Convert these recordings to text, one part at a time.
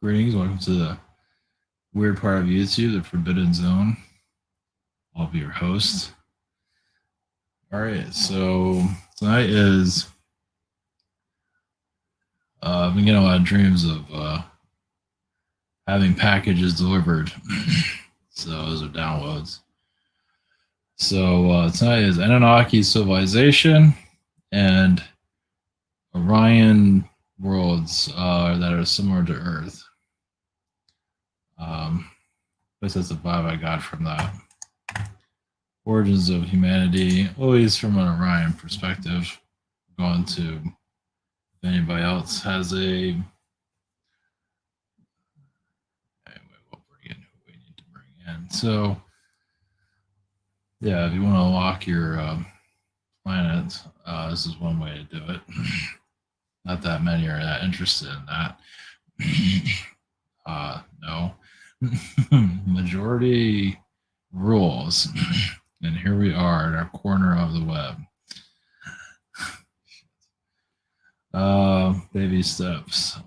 Greetings, welcome to the weird part of YouTube, the Forbidden Zone. I'll be your host. All right, so tonight is I've been getting a lot of dreams of having packages delivered. So those are downloads. So tonight is Anunnaki civilization and Orion worlds that are similar to Earth. That's the vibe I got from that. Origins of humanity, always from an Orion perspective. Going to if anybody else has a anyway, we'll bring in who we need to bring in. So yeah, if you want to lock your planet, this is one way to do it. Not that many are that interested in that. No. Majority rules. And here we are at our corner of the web. Baby steps.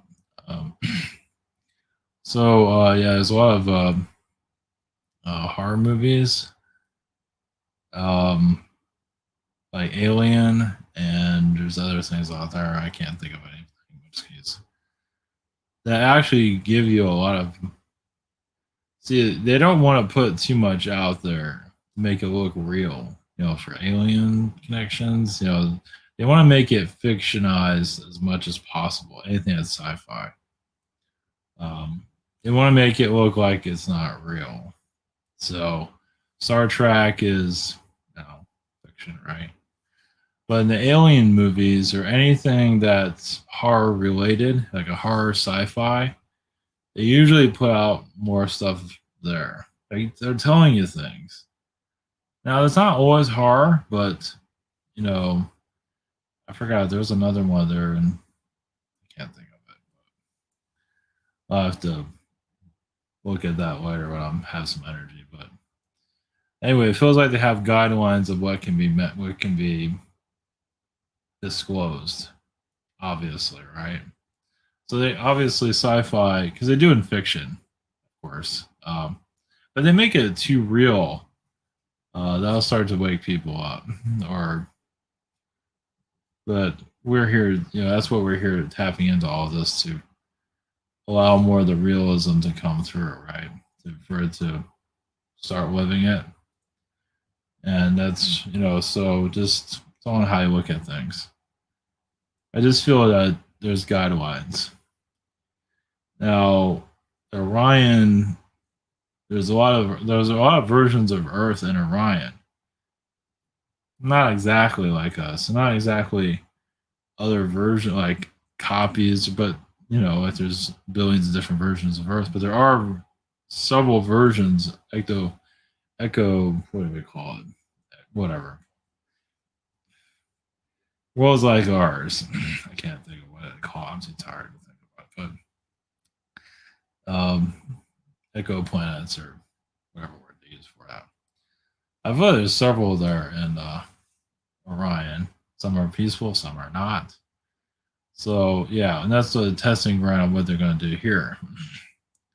So yeah, there's a lot of horror movies, like Alien, and there's other things out there. I can't think of anything. Excuse. That actually give you a lot of. See, they don't want to put too much out there to make it look real. You know, for alien connections, you know, they want to make it fictionized as much as possible. Anything that's sci-fi. They want to make it look like it's not real. So, Star Trek is fiction, right? But in the alien movies or anything that's horror related, like a horror sci-fi, they usually put out more stuff there. Like they're telling you things. Now it's not always horror, but you know, I forgot there was another one there, and I can't think of it. I'll have to look at that later when I have some energy. But anyway, it feels like they have guidelines of what can be met, what can be disclosed. Obviously, right? So they obviously sci-fi because they do in fiction, of course, but they make it too real. That'll start to wake people up, or but we're here. You know, that's what we're here tapping into all of this to allow more of the realism to come through, right? For it to start living it, and that's so just on how you look at things. I just feel that there's guidelines. Now, Orion, there's a lot of versions of Earth in Orion. Not exactly like us, not exactly other version like copies, but like there's billions of different versions of Earth, but there are several versions. Echo, what do we call it? Whatever. Worlds like ours. I can't think of what it called. I'm too tired to think about it. But echo planets or whatever word they use for that. I've heard there's several there in Orion. Some are peaceful, some are not. So yeah, and that's the testing ground of what they're going to do here.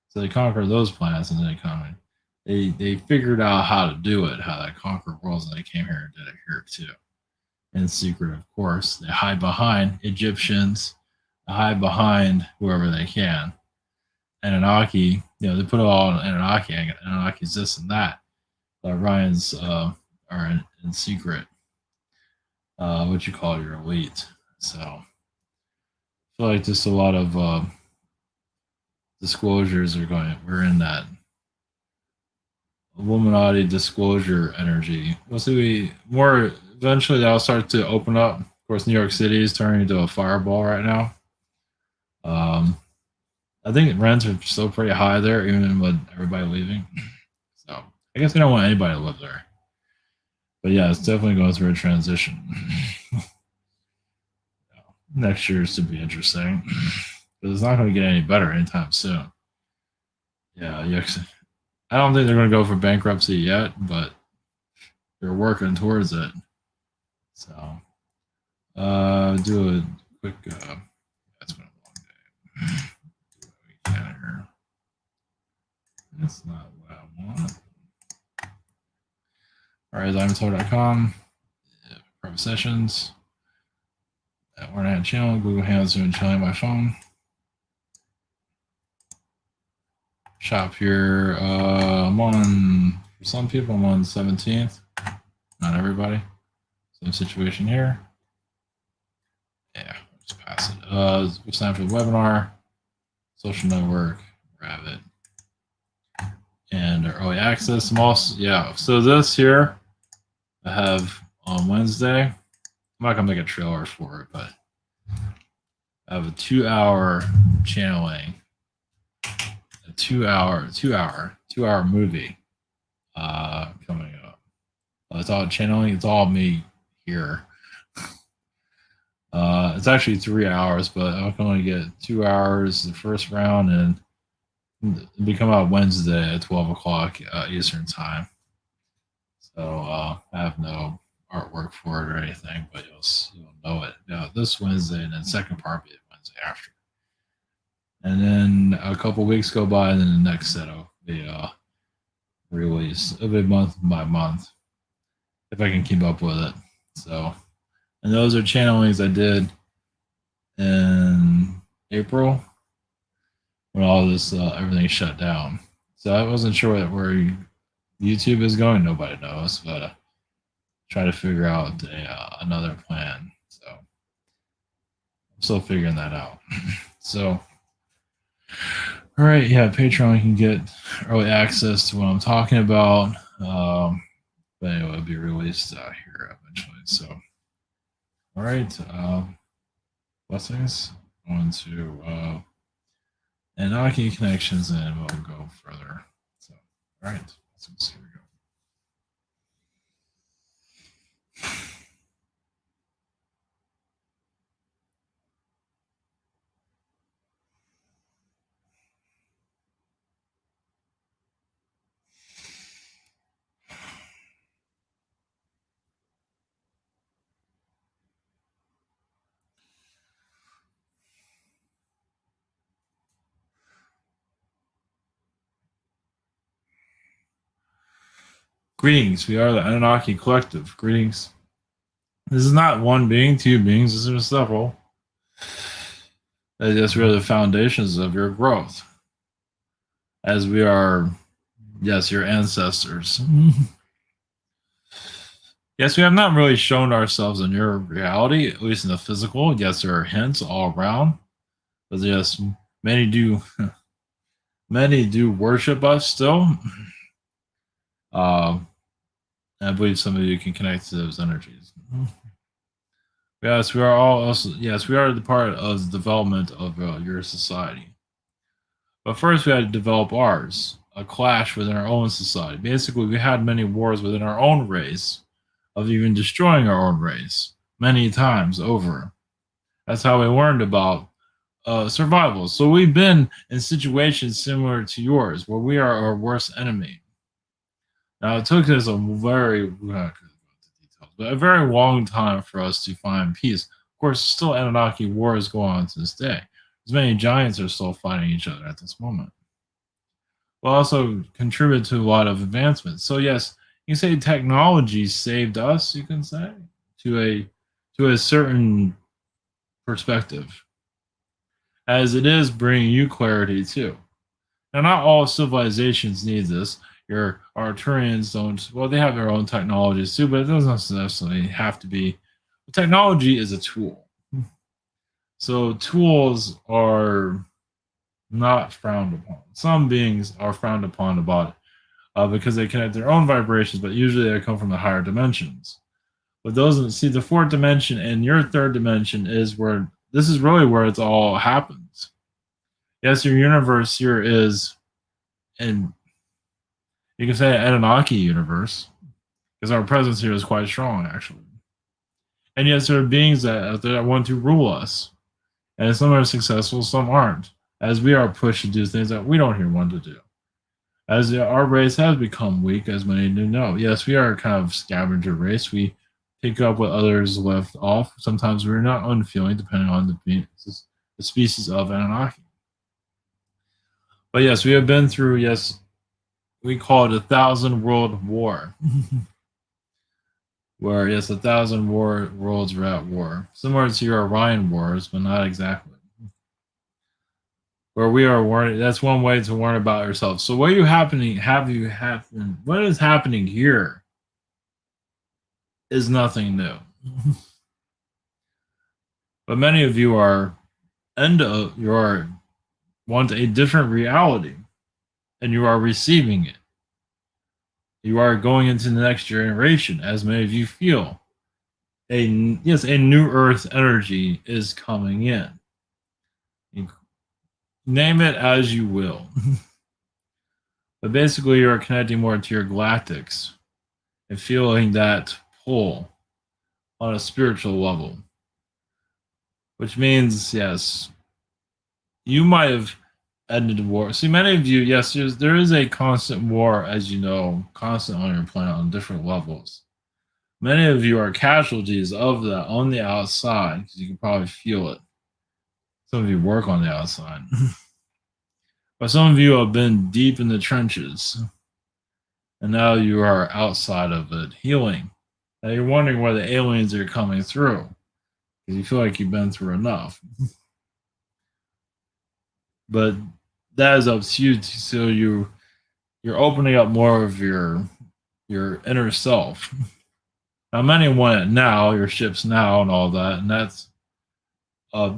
So they conquer those planets, and then they figured out how to do it, how to conquer worlds, and they came here and did it here too. In secret, of course. They hide behind Egyptians, they hide behind whoever they can. Anunnaki, they put it all on Anunnaki. Anunnaki's this and that. But Ryans are in secret. What you call your elite. So I feel like just a lot of disclosures are going. We're in that Illuminati disclosure energy. We'll see. More eventually, that'll start to open up. Of course, New York City is turning into a fireball right now. I think rents are still pretty high there, even with everybody leaving. So I guess we don't want anybody to live there. But yeah, it's definitely going through a transition. Next year is to be interesting, but it's not going to get any better anytime soon. Yeah, I don't think they're going to go for bankruptcy yet, but they're working towards it. So, do a quick. That's been a long day. Do what we can here. That's not what I want. All right, diamondtower.com. Private sessions. Orion channel. Google Hands doing channel my phone. Shop here. I'm on, for some people, I'm on 17th. Not everybody. Same situation here. Yeah, just pass it. It's time for the webinar. Social network, Rabbit, and early access. I'm also, yeah. So this here, I have on Wednesday. I'm not gonna make a trailer for it, but I have a 2-hour channeling, a 2-hour movie coming up. It's all channeling. It's all me here. It's actually 3 hours, but I can only get 2 hours the first round, and it'll come out Wednesday at 12 o'clock Eastern time. So I have no artwork for it or anything, but you'll know it this Wednesday, and then second part will be Wednesday after. And then a couple weeks go by, and then the next set will be released. It'll be month by month if I can keep up with it. So, and those are channelings I did in April when all this everything shut down. So I wasn't sure where YouTube is going. Nobody knows, but try to figure out another plan. So I'm still figuring that out. So, all right, yeah, Patreon, you can get early access to what I'm talking about. But anyway, it'll be released here eventually. So, all right, blessings. On to Anunnaki connections, and we'll go further. So, all right, blessings. Here we go. Greetings. We are the Anunnaki Collective. Greetings. This is not one being, two beings. This is several. That's really the foundations of your growth. As we are, yes, your ancestors. Yes, we have not really shown ourselves in your reality, at least in the physical. Yes, there are hints all around, but yes, many do worship us still. I believe some of you can connect to those energies. Yes, we are all also. Yes, we are the part of the development of your society. But first, we had to develop ours. A clash within our own society. Basically, we had many wars within our own race, of even destroying our own race many times over. That's how we learned about survival. So we've been in situations similar to yours, where we are our worst enemy. Now, it took us a very long time for us to find peace. Of course, still Anunnaki wars go on to this day. As many giants are still fighting each other at this moment. But also contribute to a lot of advancements. So yes, you can say technology saved us, you can say, to a certain perspective. As it is bringing you clarity too. Now, not all civilizations need this. Your Arturians don't, well, they have their own technologies too, but it doesn't necessarily have to be. Technology is a tool. So tools are not frowned upon. Some beings are frowned upon about because they connect their own vibrations, but usually they come from the higher dimensions. But those, see, the fourth dimension and your third dimension is where, this is really where it all happens. Yes, your universe here is, and you can say an Anunnaki universe, because our presence here is quite strong, actually. And yes, there are beings that want to rule us. And some are successful, some aren't. As we are pushed to do things that we don't here want to do. As our race has become weak, as many do know. Yes, we are a kind of scavenger race. We pick up what others left off. Sometimes we're not unfeeling, depending on the species of Anunnaki. But yes, we have been through, yes, we call it a 1,000 world war. Where yes, 1,000 worlds are at war. Similar to your Orion wars, but not exactly. Where we are warning, that's one way to warn about yourself. So what what is happening here is nothing new. But many of you you are want a different reality and you are receiving it. You are going into the next generation, as many of you feel. A new earth energy is coming in. You name it as you will. But basically you are connecting more to your galactics and feeling that pull on a spiritual level. Which means, yes, you might have ended the war. See, many of you, yes, there is a constant war, as you know, constant on your planet on different levels. Many of you are casualties of that on the outside because you can probably feel it. Some of you work on the outside. But some of you have been deep in the trenches. And now you are outside of it, healing. Now you're wondering why the aliens are coming through because you feel like you've been through enough. But that is up to you. So you're opening up more of your inner self. Now, many want it now, your ships now, and all that, and that's up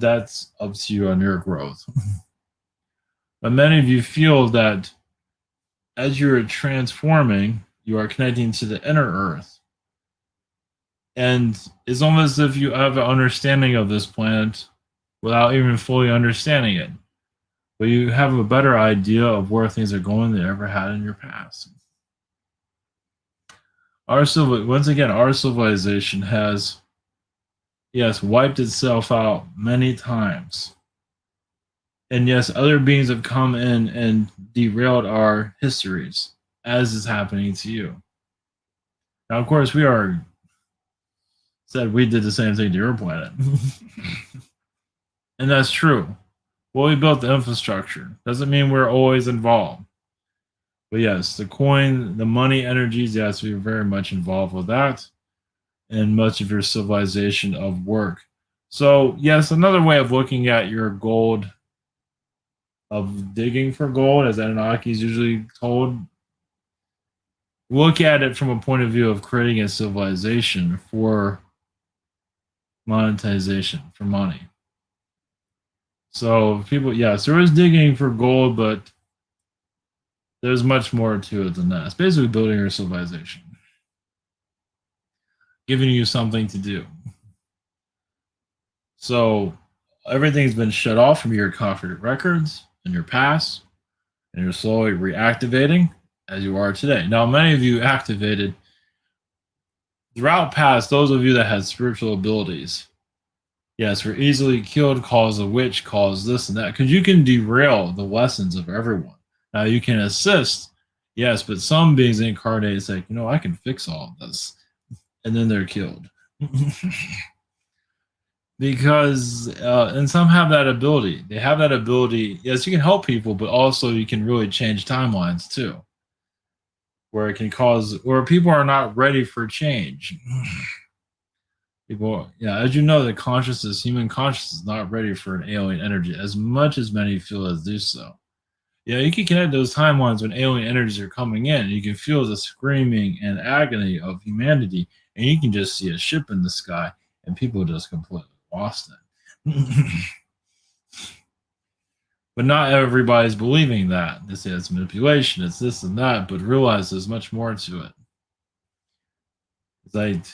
to you on your growth. But many of you feel that as you're transforming, you are connecting to the inner earth. And it's almost as if you have an understanding of this planet without even fully understanding it. But you have a better idea of where things are going than you ever had in your past. Once again, our civilization has, yes, wiped itself out many times. And yes, other beings have come in and derailed our histories, as is happening to you. Now, of course, we did the same thing to your planet. And that's true. Well, we built the infrastructure. Doesn't mean we're always involved. But yes, the coin, the money energies, yes, we're very much involved with that. And much of your civilization of work. So, yes, another way of looking at your gold, of digging for gold, as Anunnaki is usually told, look at it from a point of view of creating a civilization for monetization, for money. So, people, yes, there is digging for gold, but there's much more to it than that. It's basically building your civilization, giving you something to do. So everything's been shut off from your confident records and your past, and you're slowly reactivating as you are today. Now, many of you activated throughout past, those of you that had spiritual abilities, yes, were easily killed, cause a witch, cause this and that, because you can derail the lessons of everyone. Now, you can assist, yes, but some beings incarnate, it's like, I can fix all of this. And then they're killed. Because and some have that ability. They have that ability. Yes, you can help people, but also you can really change timelines too, where it can where people are not ready for change. People, as you know, human consciousness is not ready for an alien energy as much as many feel as do so. You can connect those timelines when alien energies are coming in. You can feel the screaming and agony of humanity, and you can just see a ship in the sky, and people just completely lost it. But not everybody's believing that. They say it's manipulation, it's this and that, but realize there's much more to it. It's like,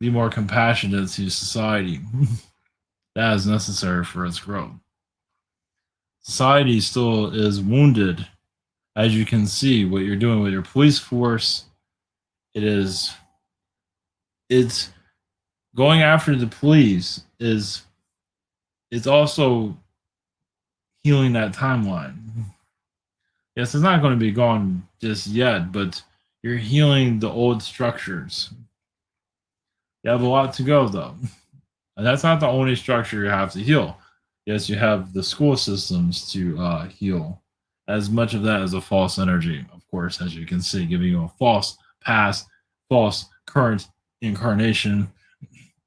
be more compassionate to society. That is necessary for its growth. Society still is wounded, as you can see what you're doing with your police force. It's going after the police it's also healing that timeline. Yes, it's not going to be gone just yet, but you're healing the old structures. You have a lot to go, though. And that's not the only structure you have to heal. Yes, you have the school systems to heal. As much of that is a false energy, of course, as you can see, giving you a false past, false current incarnation.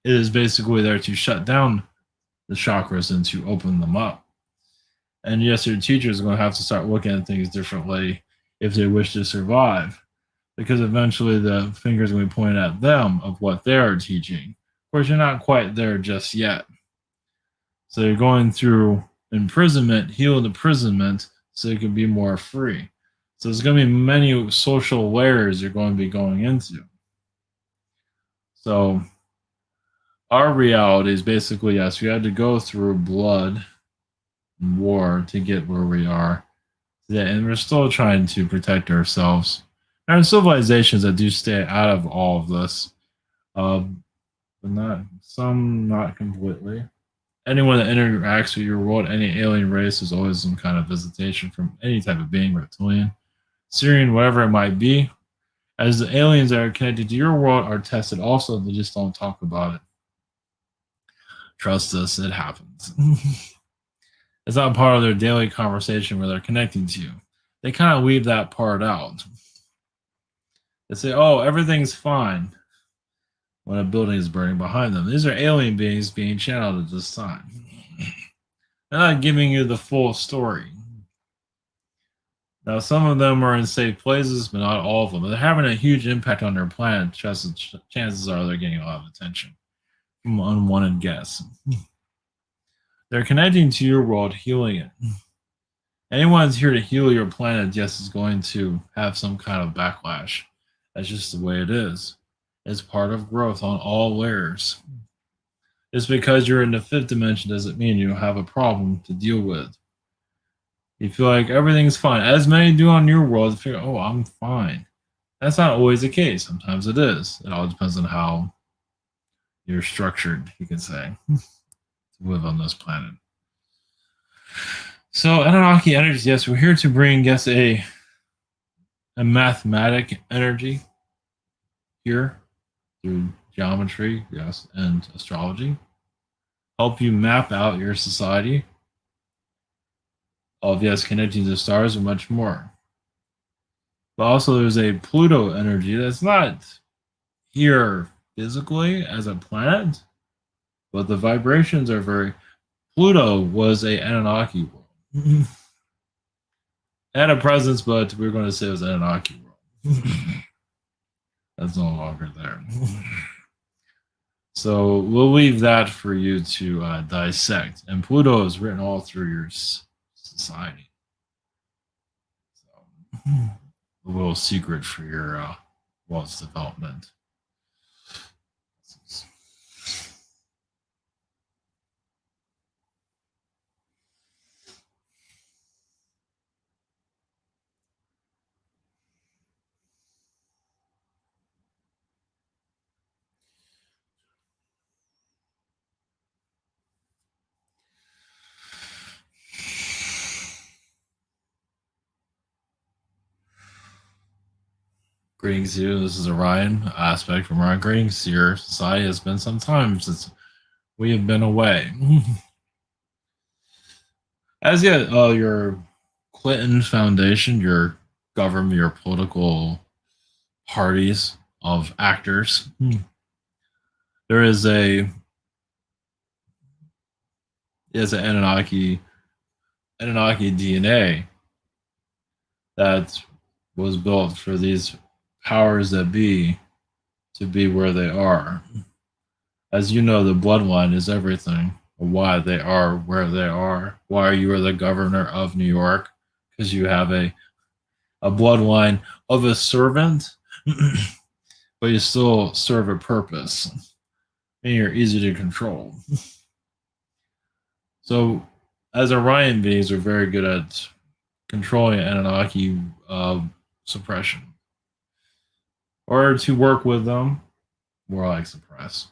It is basically there to shut down the chakras and to open them up. And yes, your teachers are going to have to start looking at things differently if they wish to survive, because eventually the finger's going to be pointed at them of what they are teaching. Of course, you're not quite there just yet. So you're going through imprisonment, healed imprisonment, so you can be more free. So there's going to be many social layers you're going to be going into. So our reality is basically, yes, we had to go through blood and war to get where we are today, and we're still trying to protect ourselves. There are civilizations that do stay out of all of this, but not completely. Anyone that interacts with your world, any alien race, is always some kind of visitation from any type of being, reptilian, Syrian, whatever it might be. As the aliens that are connected to your world are tested also, they just don't talk about it. Trust us, it happens. It's not part of their daily conversation where they're connecting to you. They kind of leave that part out. They say, oh, everything's fine when a building is burning behind them. These are alien beings being channeled at this time. They're not giving you the full story. Now, some of them are in safe places, but not all of them. They're having a huge impact on their planet. Chances are they're getting a lot of attention from unwanted guests. They're connecting to your world, healing it. Anyone that's here to heal your planet, yes, is going to have some kind of backlash. That's just the way it is. It's part of growth on all layers. Just because you're in the fifth dimension doesn't mean you don't have a problem to deal with. You feel like everything's fine, as many do on your world. They figure, oh, I'm fine. That's not always the case. Sometimes it is. It all depends on how you're structured, you can say, to live on this planet. So, Anunnaki energies, yes, we're here to bring, yes, a mathematic energy here through geometry, yes, and astrology. Help you map out your society of, yes, connecting to the stars and much more. But also, there's a Pluto energy that's not here physically as a planet, but the vibrations are very. Pluto was a Anunnaki world. It had a presence, but we're going to say it was Anunnaki world. That's no longer there. So we'll leave that for you to dissect. And Pluto is written all through your society. So, a little secret for your world's development. Greetings to you. This is Orion aspect from Orion. Greetings to your society. It's been some time since we have been away. As yet, your Clinton Foundation, your government, your political parties of actors, there is an Anunnaki DNA that was built for these powers that be to be where they are. As you know, the bloodline is everything. Why they are where they are. Why you are the governor of New York? Because you have a bloodline of a servant, but you still serve a purpose, and you're easy to control. So, as Orion beings, are very good at controlling Anunnaki suppression, or to work with them, more like suppress.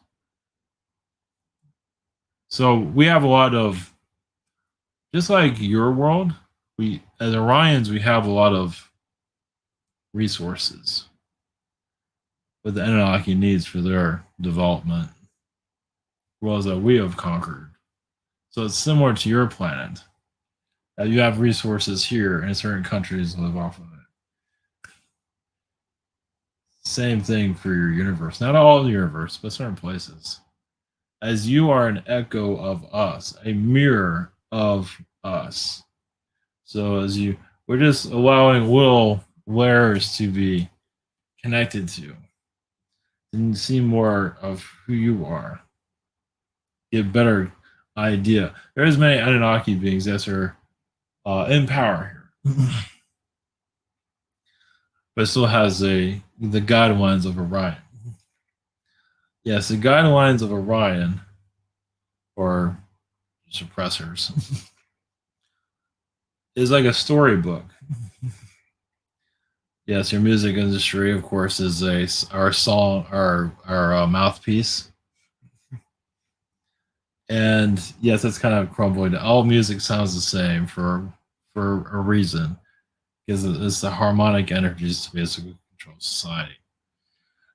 So we have a lot of, just like your world, we as Orions, we have a lot of resources that the Anunnaki needs for their development, as well as that we have conquered. So it's similar to your planet. You have resources here, and certain countries live off of it. Same thing for your universe. Not all the universe, but certain places. As you are an echo of us, a mirror of us. So as you, we're just allowing little layers to be connected to, and see more of who you are. Get a better idea. There's many Anunnaki beings that are in power here, but it still has the guidelines of Orion. Yes, the guidelines of Orion, or suppressors, is like a storybook. Yes, your music industry, of course, is our song, our mouthpiece, and yes, it's kind of crumbling. All music sounds the same for a reason, because it's the harmonic energies to basically control society.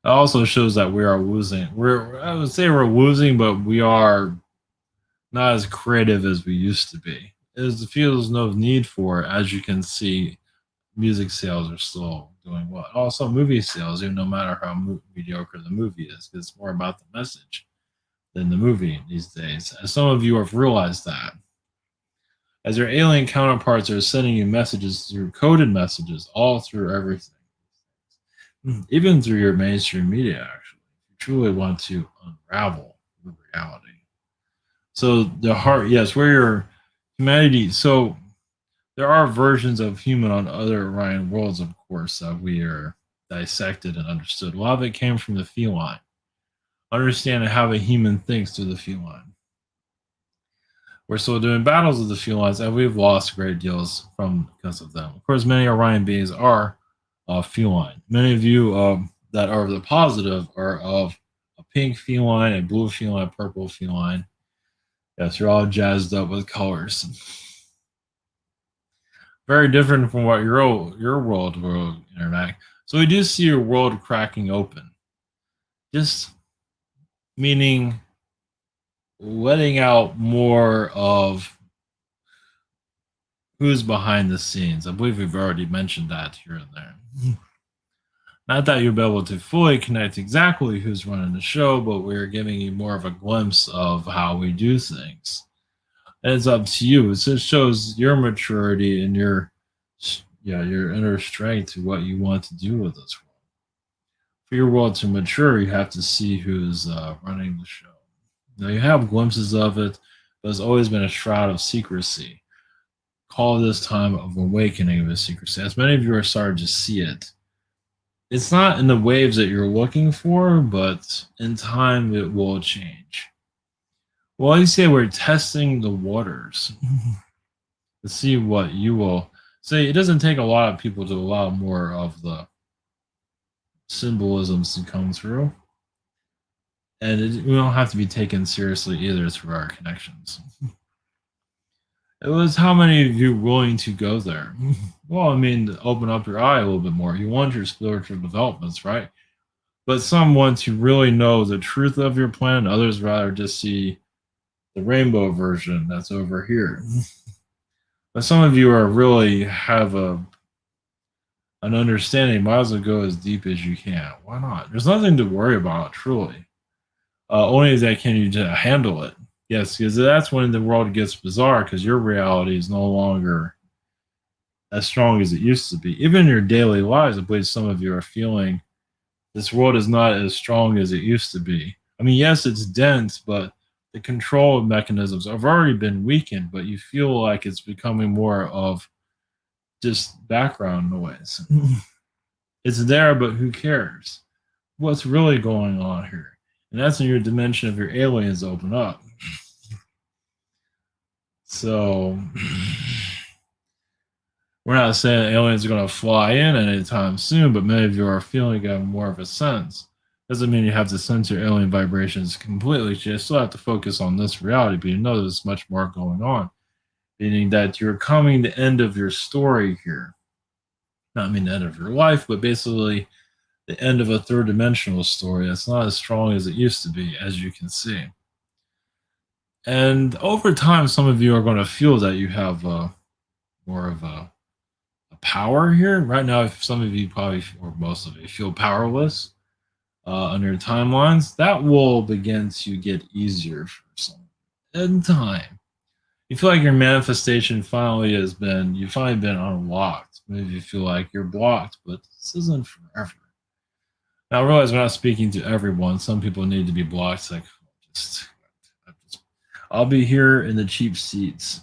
It also shows that we are losing. I would say we're losing, but we are not as creative as we used to be. It feels no need for it. As you can see, music sales are still doing well. Also, movie sales, even no matter how mediocre the movie is, it's more about the message than the movie these days. As some of you have realized that, as your alien counterparts are sending you messages through coded messages, all through everything, even through your mainstream media, actually, if you truly want to unravel the reality. So the heart, yes, where your humanity. So there are versions of human on other Orion worlds, of course, that we are dissected and understood. A lot of it came from the feline. Understanding how a human thinks through the feline. We're still doing battles with the felines, and we've lost great deals from because of them. Of course, many Orion beings are feline. Many of you that are the positive are of a pink feline, a blue feline, a purple feline. Yes, you're all jazzed up with colors. Very different from what your world will interact. So we do see your world cracking open. Just meaning letting out more of who's behind the scenes. I believe we've already mentioned that here and there. Not that you'll be able to fully connect exactly who's running the show, but we're giving you more of a glimpse of how we do things. And it's up to you. It just shows your maturity and your inner strength to what you want to do with this world. For your world to mature, you have to see who's running the show. Now you have glimpses of it, but it's always been a shroud of secrecy. Call this time of awakening of a secrecy. As many of you are starting to see it. It's not in the waves that you're looking for, but in time it will change. Well, you say we're testing the waters to see what you will say. It doesn't take a lot of people to allow more of the symbolisms to come through. And we don't have to be taken seriously either through our connections. It was how many of you willing to go there? Well, I mean, to open up your eye a little bit more. You want your spiritual developments, right? But some want to really know the truth of your plan. Others rather just see the rainbow version that's over here. But some of you are really have an understanding. Might as well go as deep as you can. Why not? There's nothing to worry about, truly. Only that can you handle it. Yes, because that's when the world gets bizarre, because your reality is no longer as strong as it used to be. Even in your daily lives, I believe some of you are feeling this world is not as strong as it used to be. I mean, yes, it's dense, but the control mechanisms have already been weakened, but you feel like it's becoming more of just background noise. It's there, but who cares? What's really going on here? And that's when your dimension of your aliens open up. So we're not saying aliens are going to fly in anytime soon, but many of you are feeling more of a sense. Doesn't mean you have to sense your alien vibrations completely. You still have to focus on this reality, but you know there's much more going on. Meaning that you're coming to the end of your story here. Not mean the end of your life, but basically the end of a third dimensional story that's not as strong as it used to be, as you can see. And over time, some of you are going to feel that you have more of a power here. Right now, if some of you probably, or most of you, feel powerless on your timelines, that will begin to get easier for some in time. You feel like your manifestation finally you've finally been unlocked. Maybe you feel like you're blocked, but this isn't forever. Now, I realize we're not speaking to everyone. Some people need to be blocked. It's like, just, I'll be here in the cheap seats.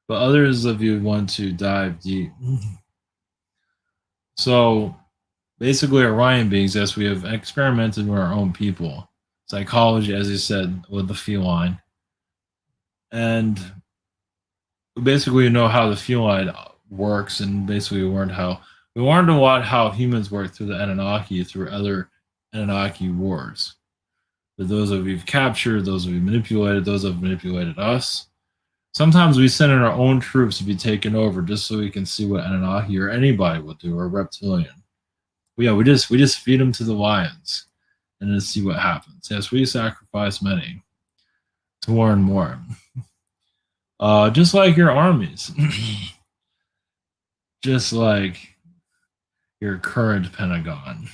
But others of you want to dive deep. So basically, Orion beings, yes, we have experimented with our own people. Psychology, as you said, with the feline. And basically know how the feline works, and basically we learned a lot how humans work through the Anunnaki, through other Anunnaki wars. But those of you captured, those of you manipulated, those have manipulated us. Sometimes we send in our own troops to be taken over just so we can see what Anunnaki or anybody would do, or reptilian. But yeah, we just feed them to the lions and then see what happens. Yes, we sacrifice many to learn more. Just like your armies. Just like your current Pentagon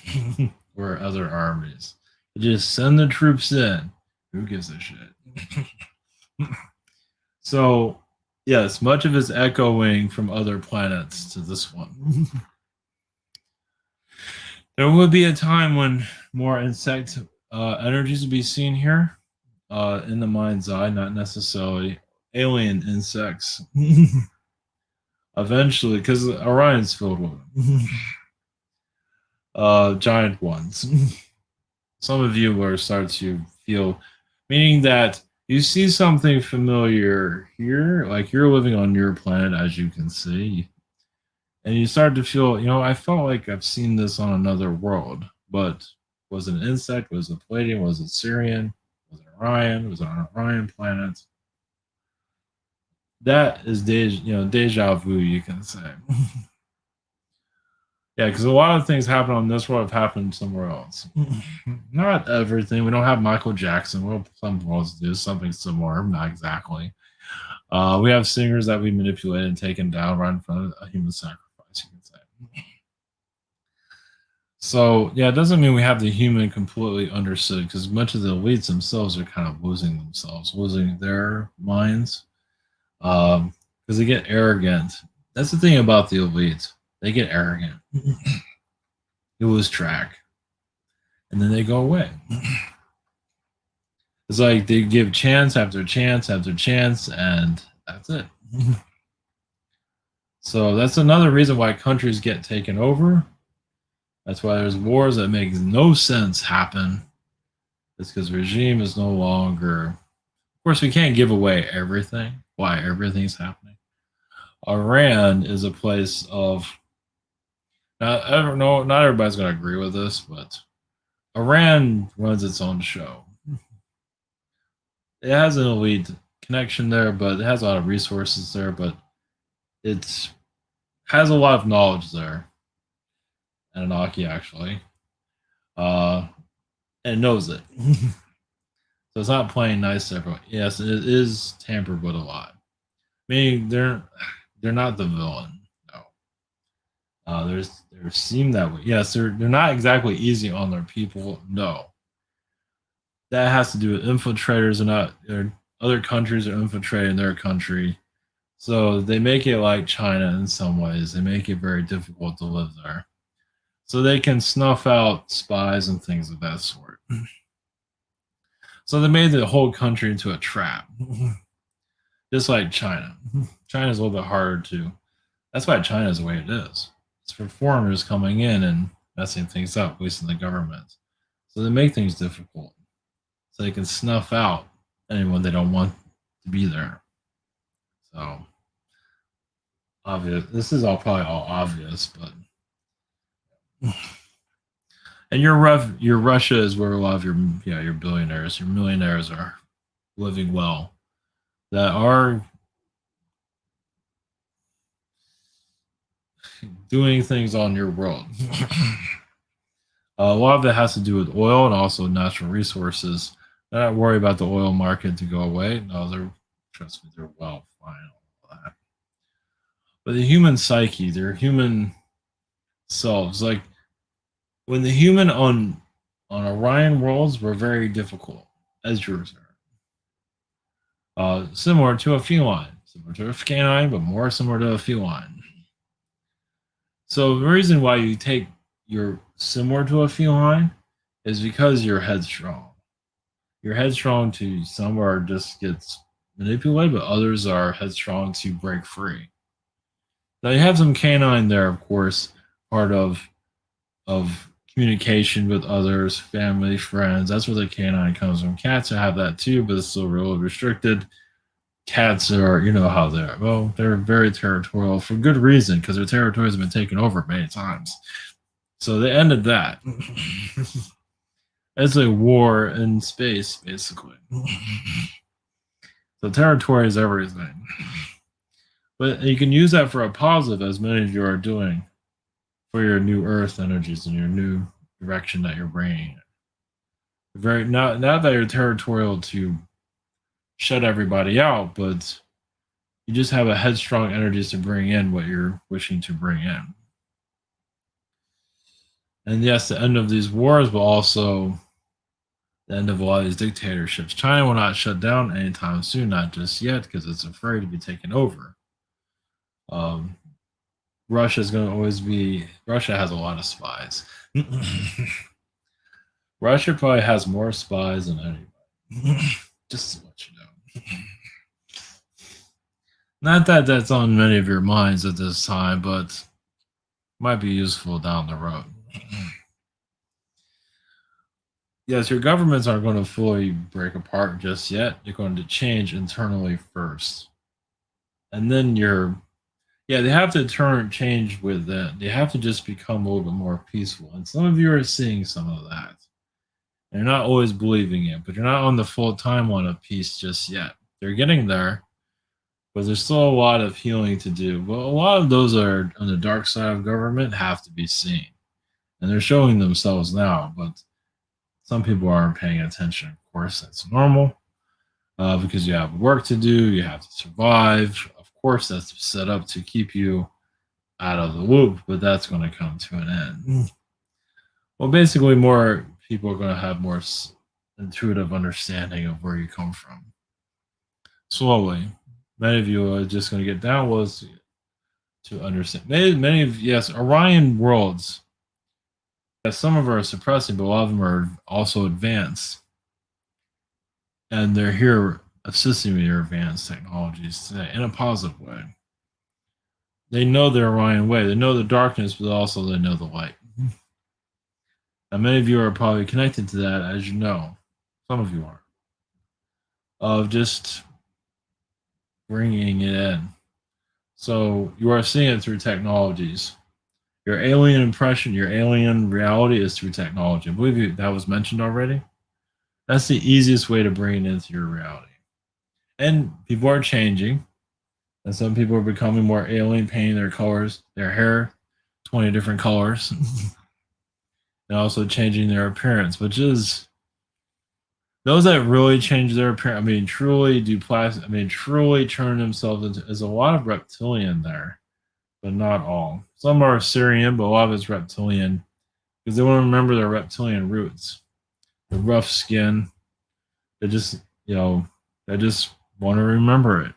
or other armies. Just send the troops in. Who gives a shit? So, yes, much of it's echoing from other planets to this one. There will be a time when more insect energies will be seen here in the mind's eye, not necessarily alien insects. Eventually, because Orion's filled with them. Giant ones. Some of you will start to feel, meaning that you see something familiar here, like you're living on your planet, as you can see, and you start to feel, I felt like I've seen this on another world, but was it an insect? Was it Palladium? Was it Sirian? Was it Orion? Was it on an Orion planet? That is deja vu, you can say. Yeah, because a lot of things happen on this world have happened somewhere else. Not everything. We don't have Michael Jackson. Well, some worlds do something similar, not exactly. We have singers that we manipulated and taken down right in front of a human sacrifice, you can say. So, yeah, it doesn't mean we have the human completely understood, because much of the elites themselves are kind of losing themselves, losing their minds, because they get arrogant. That's the thing about the elites. They get arrogant. You lose track. And then they go away. It's like they give chance after chance after chance, and that's it. So that's another reason why countries get taken over. That's why there's wars that make no sense happen. It's because regime is no longer. Of course, we can't give away everything, why everything's happening. Iran is a place of. Now, I don't know, not everybody's going to agree with this, but Iran runs its own show. It has an elite connection there, but it has a lot of resources there, but it has a lot of knowledge there. Anunnaki, actually. And knows it. So it's not playing nice to everyone. Yes, it is tampered with a lot. Meaning they're not the villain. No. They seem that way. Yes, they're not exactly easy on their people. No. That has to do with infiltrators, and other countries are infiltrating their country. So they make it like China in some ways. They make it very difficult to live there. So they can snuff out spies and things of that sort. So they made the whole country into a trap. Just like China. China's a little bit harder to. That's why China is the way it is. It's for foreigners coming in and messing things up, at least in the government. So they make things difficult. So they can snuff out anyone they don't want to be there. So obvious. This is probably all obvious, but and your Russia is where a lot of your billionaires, your millionaires are living well, that are doing things on your world. A lot of it has to do with oil and also natural resources. They're not worried about the oil market to go away. No, trust me, they're well fine all that. But the human psyche, their human selves, like when the human on Orion worlds were very difficult, as yours are. Similar to a feline, similar to a canine, but more similar to a feline. So the reason why you take you're similar to a feline is because you're headstrong. You're headstrong to some are just gets manipulated, but others are headstrong to break free. Now you have some canine there, of course, part of communication with others, family, friends. That's where the canine comes from. Cats have that too, but it's still really restricted. Cats are, you know how they're. Well, they're very territorial for good reason because their territories have been taken over many times. So they ended that. It's a war in space, basically. So territory is everything. But you can use that for a positive, as many of you are doing, for your new Earth energies and your new direction that you're bringing. Very not that you're territorial to shut everybody out, but you just have a headstrong energies to bring in what you're wishing to bring in. And yes, the end of these wars, but also the end of a lot of these dictatorships. China will not shut down anytime soon, not just yet, because it's afraid to be taken over. Um, Russia is going to always be. Russia has a lot of spies. Russia probably has more spies than anybody. Just to let you know. Not that that's on many of your minds at this time, but might be useful down the road. Yes, your governments aren't going to fully break apart just yet. They're going to change internally first. And then yeah, they have to change with that. They have to just become a little bit more peaceful. And some of you are seeing some of that. And you're not always believing it, but you're not on the full timeline of peace just yet. They're getting there, but there's still a lot of healing to do. But a lot of those are on the dark side of government have to be seen. And they're showing themselves now, but some people aren't paying attention. Of course, that's normal because you have work to do, you have to survive. Of course, that's set up to keep you out of the loop, but that's going to come to an end. Well, basically, more people are going to have more intuitive understanding of where you come from. Slowly, many of you are just going to get downloads to understand. Many of yes, Orion worlds. Yes, some of them are suppressing, but a lot of them are also advanced, and they're here assisting with your advanced technologies today in a positive way. They know their Orion way. They know the darkness, but also they know the light. And many of you are probably connected to that, as you know. Some of you are. Of just bringing it in. So you are seeing it through technologies. Your alien impression, your alien reality is through technology. I believe that was mentioned already. That's the easiest way to bring it into your reality. And people are changing. And some people are becoming more alien, painting their colors, their hair, 20 different colors. And also changing their appearance, which is those that really change their appearance. I mean, truly do plastic. I mean, truly turn themselves into. There's a lot of reptilian there, but not all. Some are Syrian, but a lot of it's reptilian because they want to remember their reptilian roots, the rough skin. They just, they just want to remember it.